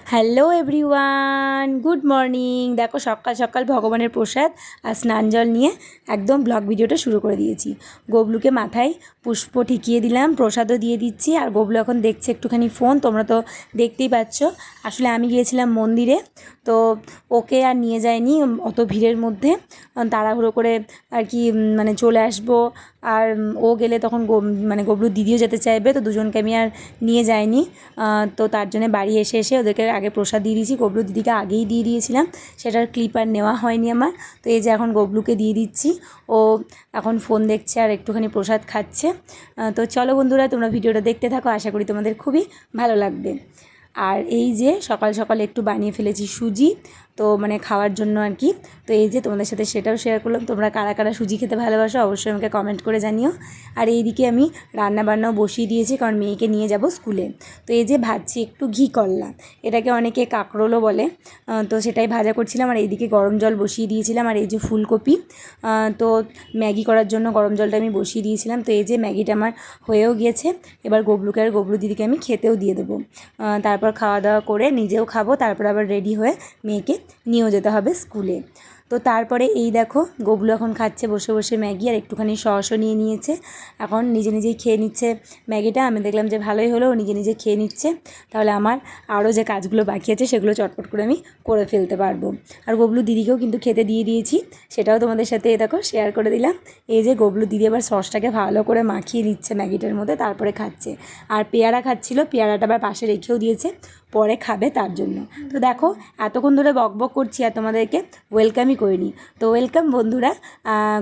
Hello everyone, good morning. দেখো সকাল সকাল ভগবানের প্রসাদ আর স্নান জল নিয়ে একদম ব্লগ ভিডিওটা শুরু করে দিয়েছি। গবলুকে মাথায় পুষ্প ঠিকিয়ে দিলাম, প্রসাদও দিয়ে দিচ্ছি। আর গবলু এখন দেখছে একটুখানি ফোন, তোমরা তো দেখতেই পাচ্ছ। আসলে আমি গিয়েছিলাম মন্দিরে, তো ওকে আর নিয়ে যায়নি অত ভিড়ের মধ্যে, তাড়াহুড়ো করে আর কি মানে চলে আসবো। আর ও গেলে তখন গবলুর দিদিও যেতে চাইবে, তো দুজনকে আমি আর নিয়ে যাইনি। তো তার জন্য বাড়ি এসে এসে ওদেরকে আগে প্রসাদ দিয়ে দিয়েছি। গবলু দিদিকে আগেই দিয়ে দিয়েছিলাম, সেটার ক্লিপ আর নেওয়া হয়নি আমার। তো এই যে এখন গবলুকে দিয়ে দিচ্ছি, ও এখন ফোন দেখছে আর একটুখানি প্রসাদ খাচ্ছে। তো চলো বন্ধুরা, তোমরা ভিডিওটা দেখতে থাকো, আশা করি তোমাদের খুবই ভালো লাগবে। আর এই যে সকাল সকাল একটু বানিয়ে ফেলেছি সুজি, তো মানে খাওয়ার জন্য আর কি। তো এই যে তোমাদের সাথে সেটাও শেয়ার করলাম। তোমরা কারা কারা সুজি খেতে ভালোবাসো অবশ্যই আমাকে কমেন্ট করে জানিও। আর এইদিকে আমি রান্নাবান্নাও বসিয়ে দিয়েছি, কারণ মেয়েকে নিয়ে যাব স্কুলে। তো এই যে ভাজছি একটু ঘি করলা, এটাকে অনেকে কাঁকরোলও বলে, তো সেটাই ভাজা করছিলাম। আর এইদিকে গরম জল বসিয়ে দিয়েছিলাম। আর এই যে ফুলকপি, তো ম্যাগি করার জন্য গরম জলটা আমি বসিয়ে দিয়েছিলাম। তো এই যে ম্যাগিটা আমার হয়েও গিয়েছে। এবার গবলুকে আর গবলু দিদিকে আমি খেতেও দিয়ে দেবো। তারপর খাওয়া দাওয়া করে নিজেও খাবো, তারপর আবার রেডি হয়ে মেয়েকে নিয়েও যেতে হবে স্কুলে। তো তারপরে এই দেখো গবলু এখন খাচ্ছে বসে বসে ম্যাগি, আর একটুখানি সসও নিয়ে নিয়েছে। এখন নিজে নিজেই খেয়ে নিচ্ছে ম্যাগিটা। আমি দেখলাম যে ভালোই হলো, ও নিজে নিজে খেয়ে নিচ্ছে। তাহলে আমার আরও যে কাজগুলো বাকি আছে সেগুলো চটপট করে আমি করে ফেলতে পারবো। আর গবলু দিদিকেও কিন্তু খেতে দিয়ে দিয়েছি, সেটাও তোমাদের সাথে দেখো শেয়ার করে দিলাম। এই যে গবলু দিদি আবার সসটাকে ভালো করে মাখিয়ে নিচ্ছে ম্যাগিটার মধ্যে, তারপরে খাচ্ছে। আর পেয়ারা খাচ্ছিল, পেয়ারাটা আবার পাশে রেখেও দিয়েছে, পরে খাবে তার জন্য। তো দেখো এতক্ষণ ধরে বকবক করছি আর তোমাদেরকে ওয়েলকামই করিনি। তো ওয়েলকাম বন্ধুরা,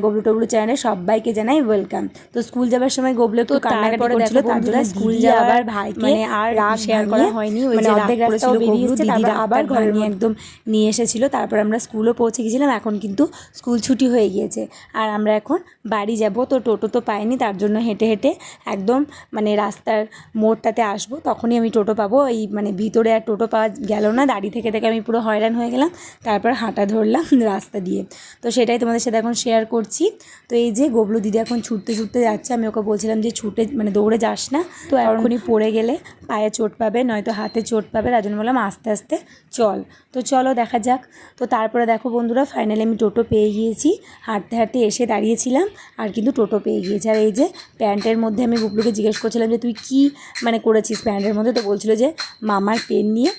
গবলু টবলু চ্যানেলে সবাইকে জানাই ওয়েলকাম। তো স্কুল যাবার সময় গবলু একটু কান্নাকাটি করছিল, তার জন্য স্কুল যাওয়ার ভাইকে মানে আর শেয়ার করা হয়নি। ওই যে অর্ধেক রাস্তাও বেরিয়েছে, তারপর আবার ঘরে নিয়ে একদম নিয়ে এসেছিলো। তারপর আমরা স্কুলও পৌঁছে গেছিলাম। এখন কিন্তু স্কুল ছুটি হয়ে গিয়েছে আর আমরা এখন বাড়ি যাব। তো টোটো তো পাইনি, তার জন্য হেঁটে হেঁটে একদম মানে রাস্তার মোড়টাতে আসবো, তখনই আমি টোটো পাবো। এই মানে ভিতরে আর টোটো পাওয়া গেল না, দাঁড়িয়ে থেকে থেকে আমি পুরো হয়রান হয়ে গেলাম। তারপর হাঁটা ধরলাম রাস্তা দিয়ে। তো সেটাই তোমাদের সাথে এখন শেয়ার করছি। তো এই যে গবলু দিদি এখন ছুটতে ছুটতে যাচ্ছে। আমি ওকে বলছিলাম যে ছুটে মানে দৌড়ে যাস না, তো এখনই পড়ে গেলে পায়ে চোট পাবে, নয়তো হাতে চোট পাবে, তার জন্য বললাম আস্তে আস্তে চল। তো চলো দেখা যাক। তো তারপরে দেখো বন্ধুরা, ফাইনালি আমি টোটো পেয়ে গিয়েছি। হাঁটতে হাঁটতে এসে দাঁড়িয়েছিলাম আর কিন্তু টোটো পেয়ে গিয়েছি। আর এই যে প্যান্টের মধ্যে আমি গুবলুকে জিজ্ঞেস করছিলাম যে তুই কী মানে করেছিস প্যান্টের মধ্যে, তো বলছিল যে মামার পেন নিয়ে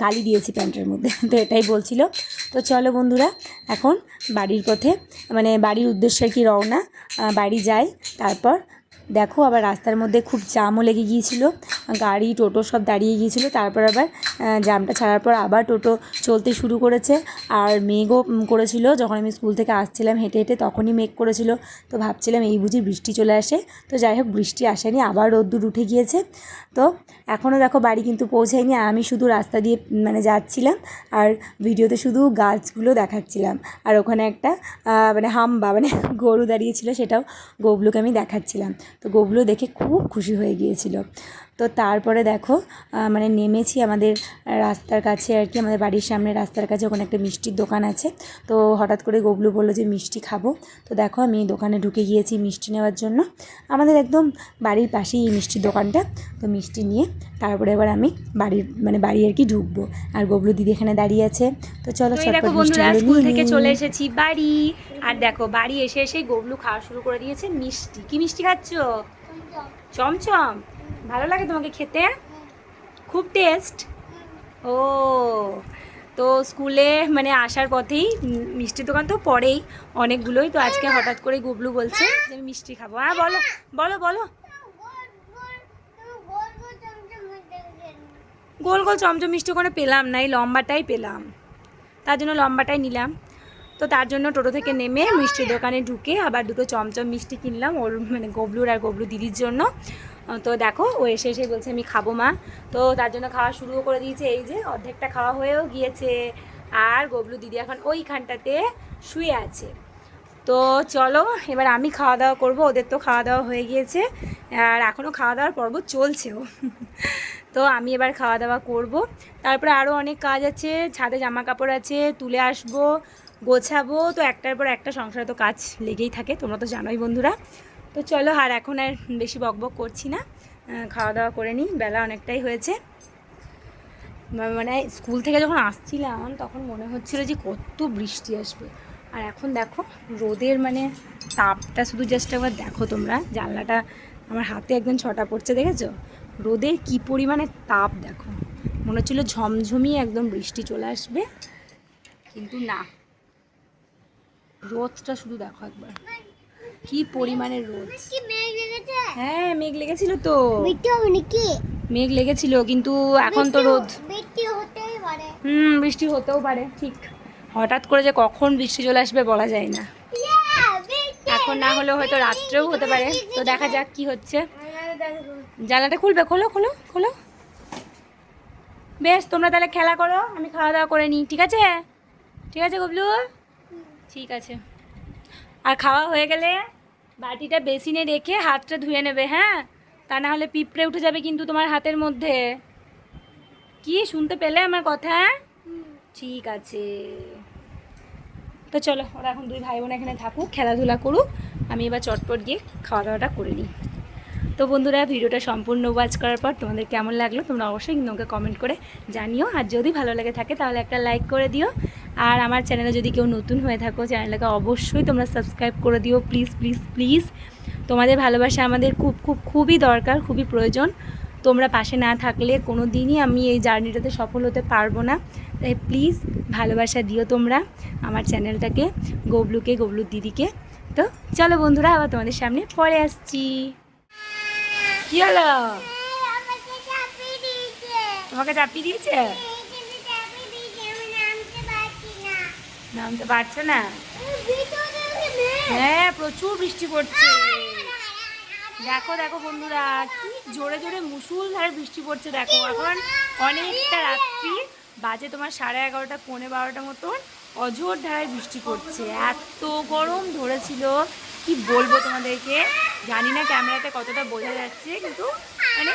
কালি দিয়েছি প্যান্টের মধ্যে, তো এটাই বলছিল। তো চলো বন্ধুরা, এখন বাড়ির পথে মানে বাড়ির উদ্দেশ্যে কি রওনা, বাড়ি যাই। তারপর দেখো আবার রাস্তার মধ্যে খুব জ্যামও লেগে গিয়েছিল, গাড়ি টোটো সব দাঁড়িয়ে গিয়েছিলো। তারপর আবার জ্যামটা ছাড়ার পর আবার টোটো চলতে শুরু করেছে। আর মেঘও করেছিল, যখন আমি স্কুল থেকে আসছিলাম হেঁটে হেঁটে তখনই মেঘ করেছিল। তো ভাবছিলাম এই বুঝি বৃষ্টি চলে আসে, তো যাই হোক বৃষ্টি আসেনি, আবার রোদ্দুর উঠে গিয়েছে। তো এখনও দেখো বাড়ি কিন্তু পৌঁছায়নি, আমি শুধু রাস্তা দিয়ে মানে যাচ্ছিলাম আর ভিডিওতে শুধু গাছগুলো দেখাচ্ছিলাম। আর ওখানে একটা মানে হাম্বা মানে গরু দাঁড়িয়েছিল, সেটাও গবলুকে আমি দেখাচ্ছিলাম। তো গবলু দেখে খুব খুশি হয়ে গিয়েছিল। তো তারপরে দেখো মানে নেমেছি আমাদের রাস্তার কাছে আর কি, আমাদের বাড়ির সামনে রাস্তার কাছে ওখানে একটা মিষ্টির দোকান আছে। তো হঠাৎ করে গবলু বললো যে মিষ্টি খাবো। তো দেখো আমি দোকানে ঢুকে গিয়েছি মিষ্টি নেওয়ার জন্য, আমাদের একদম বাড়ির পাশেই এই মিষ্টির দোকানটা। তো মিষ্টি নিয়ে তারপরে এবার আমি বাড়ি আর কি ঢুকবো। আর গবলু দিদি এখানে দাঁড়িয়ে আছে। তো চলো দেখো বন্ধুরা, স্কুল থেকে চলে এসেছি বাড়ি। আর দেখো বাড়ি এসে এসে গবলু খাওয়া শুরু করে দিয়েছে মিষ্টি। কি মিষ্টি খাচ্ছ? চমচম। ভালো লাগে তোমাকে খেতে? খুব টেস্ট। ও, তো স্কুলে মানে আসার পথেই মিষ্টির দোকান তো পরেই অনেকগুলোই, তো আজকে হঠাৎ করে গুবলু বলছে যে আমি মিষ্টি খাবো। হ্যাঁ বলো বলো বলো। গোল গোল চমচম মিষ্টি ওখানে পেলাম না, এই লম্বাটাই পেলাম, তার জন্য লম্বাটাই নিলাম। তো তার জন্য টোটো থেকে নেমে মিষ্টির দোকানে ঢুকে আবার দুটো চমচম মিষ্টি কিনলাম ওর মানে গবলুর আর গবলু দিদির জন্য। তো দেখো ও এসে এসে বলছে আমি খাবো মা, তো তার জন্য খাওয়া শুরুও করে দিয়েছে। এই যে অর্ধেকটা খাওয়া হয়েও গিয়েছে, আর গবলু দিদি এখন ওইখানটাতে শুয়ে আছে। তো চলো এবার আমি খাওয়া দাওয়া করবো, ওদের তো খাওয়া দাওয়া হয়ে গিয়েছে আর এখনও খাওয়া দাওয়ার পর্ব চলছেও। তো আমি এবার খাওয়া দাওয়া করব, তারপরে আরও অনেক কাজ আছে, ছাদে জামা কাপড় আছে তুলে আসবো, গোছাবো। তো একটার পর একটা সংসারে তো কাজ লেগেই থাকে, তোমরা তো জানোই বন্ধুরা। তো চলো আর এখন আর বেশি বকবক করছি না, খাওয়া দাওয়া করে নিই, বেলা অনেকটাই হয়েছে। মানে স্কুল থেকে যখন আসছিলাম তখন মনে হচ্ছিল যে কত বৃষ্টি আসবে, আর এখন দেখো রোদের মানে তাপটা শুধু জাস্ট একবার দেখো তোমরা। জানলাটা আমার হাতে একদম ছটা পড়ছে, দেখেছো? রোদের কি পরিমাণে তাপ দেখো, মনে হচ্ছিলো ঝমঝমিয়ে একদম বৃষ্টি চলে আসবে, কিন্তু না, রোদটা শুধু দেখো একবার, কি পরিমাণে রোদ। হ্যাঁ মেঘ লেগেছিল তো, মেঘ লেগেছিল, কিন্তু এখন তো রোদ। বৃষ্টি হতেও পারে, ঠিক হঠাৎ করে যে কখন বৃষ্টি চলে আসবে বলা যায় না। এখন না হলেও হয়তো রাত্রেও হতে পারে, তো দেখা যাক কি হচ্ছে। জানলাটা খুলবে? খোলো খোলো খোলো। বেশ, তোমরা তাহলে খেলা করো, আমি খাওয়া দাওয়া করে নিই, ঠিক আছে? ঠিক আছে গবলু, ঠিক আছে। আর খাওয়া হয়ে গেলে বাটিটা বেসিনে রেখে হাতটা ধুয়ে নেবে, হ্যাঁ? তা না হলে পিঁপড়ে উঠে যাবে কিন্তু তোমার হাতের মধ্যে। কি শুনতে পেলে আমার কথা? ঠিক আছে, তো চলো, ওরা এখন দুই ভাই বোন এখানে থাকুক, খেলাধুলা করুক, আমি এবার চটপট গিয়ে খাওয়া দাওয়াটা করে নিই। তো বন্ধুরা, ভিডিওটা সম্পূর্ণ ওয়াচ করার পর তোমাদের কেমন লাগলো তোমরা অবশ্যই কিন্তু আমাকে কমেন্ট করে জানিও, আর যদি ভালো লাগে থাকে তাহলে একটা লাইক করে দিও। আর আমার চ্যানেলে যদি কেউ নতুন হয়ে থাকো, চ্যানেলটাকে অবশ্যই তোমরা সাবস্ক্রাইব করে দিও, প্লিজ প্লিজ প্লিজ। তোমাদের ভালোবাসা আমাদের খুবই দরকার, খুবই প্রয়োজন। তোমরা পাশে না থাকলে কোনো দিনই আমি এই জার্নিটাতে সফল হতে পারবো না, তাই প্লিজ ভালোবাসা দিও তোমরা আমার চ্যানেলটাকে, গবলুর দিদিকে। তো চলো বন্ধুরা, আবার তোমাদের সামনে পরে আসছি। কি হলো? তোমাকে চাপিয়ে দিয়েছে? নামতে পারছো না? হ্যাঁ, প্রচুর বৃষ্টি পড়ছে। দেখো দেখো বন্ধুরা, কি জোরে জোরে মুষলধারে বৃষ্টি পড়ছে। দেখো এখন অনেকটা রাত্রি বাজে, তোমার 11:30 পৌনে 12টা মতন, অঝোর ধারায় বৃষ্টি পড়ছে। এত গরম ধরেছিল, কি বলবো তোমাদেরকে, জানি না ক্যামেরাতে কতটা বোঝা যাচ্ছে, কিন্তু মানে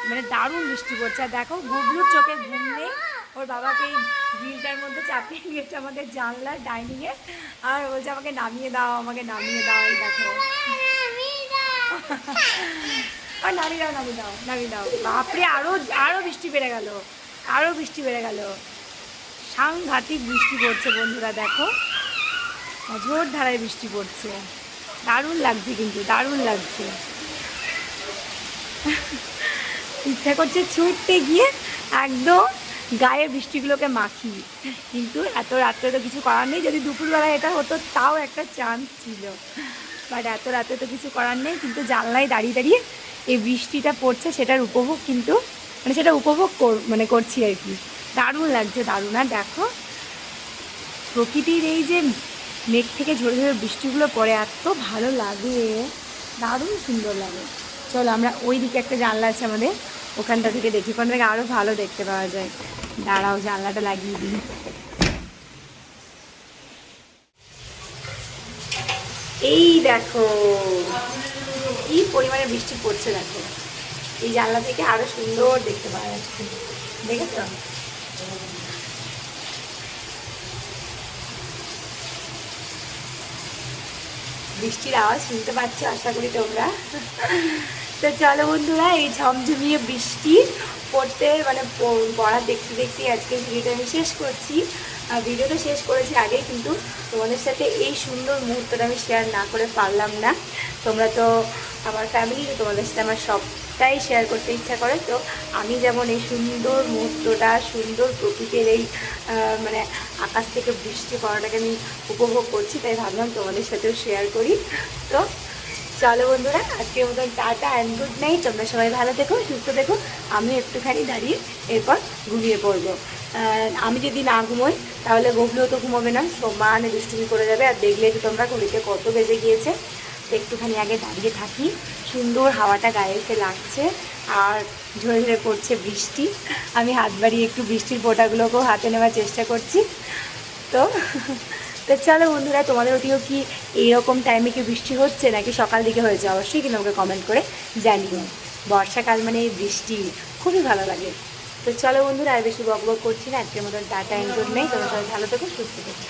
মানে দারুণ বৃষ্টি পড়ছে। আর দেখো গুবলুর চোখে ঘুম নেই, ওর বাবাকে এই গ্রিলটার মধ্যে চাপিয়ে দিয়েছে আমাদের জানলার ডাইনিংয়ে, আর বলছে আমাকে নামিয়ে দাও, আমাকে নামিয়ে দাও। এই দেখো, আর নামিয়ে দাও নামিয়ে দাও নামিয়ে দাও। বাপরে, আরও বৃষ্টি বেড়ে গেল, আরও বৃষ্টি বেড়ে গেল, সাংঘাতিক বৃষ্টি পড়ছে বন্ধুরা। দেখো অঝোর ধারায় বৃষ্টি পড়ছে, দারুণ লাগছে, কিন্তু দারুণ লাগছে। ইচ্ছা করছে ছুটতে গিয়ে একদম গায়ে বৃষ্টিগুলোকে মাখি, কিন্তু এত রাত্রে তো কিছু করার নেই। যদি দুপুরবেলায় এটা হতো তাও একটা চান্স ছিল, বাট এত রাতে তো কিছু করার নেই। কিন্তু জানলায় দাঁড়িয়ে দাঁড়িয়ে এই বৃষ্টিটা পড়ছে, সেটার উপভোগ কিন্তু মানে সেটা উপভোগ করছি আর কি। দারুণ লাগছে, দারুণ। আর দেখো প্রকৃতির এই যে মেঘ থেকে ঝরে ঝরে বৃষ্টিগুলো পড়ে, এত ভালো লাগে, দারুণ সুন্দর লাগে। চলো আমরা ওই দিকে একটা জানলা আছে আমাদের, ওখানটা থেকে দেখি, ওখান থেকে আরও ভালো দেখতে পাওয়া যায়। দাঁড়াও, জানলাটা লাগিয়ে দিই। এই দেখো কি পরিমাণে বৃষ্টি পড়ছে, দেখো এই জানলা থেকে আরো সুন্দর দেখতে পাওয়া যাচ্ছে, দেখেছ? বৃষ্টির আওয়াজ শুনতে পাচ্ছ আশা করি তোমরা। তো চলো বন্ধুরা, এই ঝমঝমিয়ে বৃষ্টি পড়তে মানে পড়া দেখতে দেখতে আজকে ভিডিওটা আমি শেষ করছি। ভিডিওটা শেষ করেছি আগে, কিন্তু তোমাদের সাথে এই সুন্দর মুহূর্তটা আমি শেয়ার না করে পারলাম না। তোমরা তো আমার ফ্যামিলি, তো তোমাদের সাথে আমার সবটাই শেয়ার করতে ইচ্ছা করে। তো আমি যেমন এই সুন্দর মুহূর্তটা, সুন্দর প্রকৃতির এই মানে আকাশ থেকে বৃষ্টি পড়াটাকে আমি উপভোগ করছি, তাই ভাবলাম তোমাদের সাথেও শেয়ার করি। তো চলো বন্ধুরা, আজকের মতন টাটা অ্যান্ড গুড নাইট। তোমরা সবাই ভালো থেকো, সুস্থ থেকো। আমি একটুখানি দাঁড়িয়ে এরপর ঘুমিয়ে পড়বো। আমি যদি না ঘুমোই তাহলে গবলুও তো ঘুমোবে না, সমানে দুষ্টুমি করে যাবে। আর দেখলে তো তোমরা ঘড়িতে কত বেজে গিয়েছে। তো একটুখানি আগে দাঁড়িয়ে থাকি, সুন্দর হাওয়াটা গায়ে এসে লাগছে, আর ঝরে ঝরে পড়ছে বৃষ্টি। আমি হাত বাড়িয়ে একটু বৃষ্টির ফোঁটাগুলোকেও হাতে নেওয়ার চেষ্টা করছি। তো তো চলো বন্ধুরা, তোমাদের ওটিও কি এইরকম টাইমে কি বৃষ্টি হচ্ছে নাকি সকাল দিকে হয়েছে, অবশ্যই কিন্তু আমাকে কমেন্ট করে জানিও। বর্ষাকাল মানে এই বৃষ্টি খুবই ভালো লাগে। তো চলো বন্ধুরা, আর বেশি বক বক করছি না, আজকের মতন টাটা এন্ড গুড নাইট। তোমরা সবাই ভালো থেকো, সুস্থ থেকো।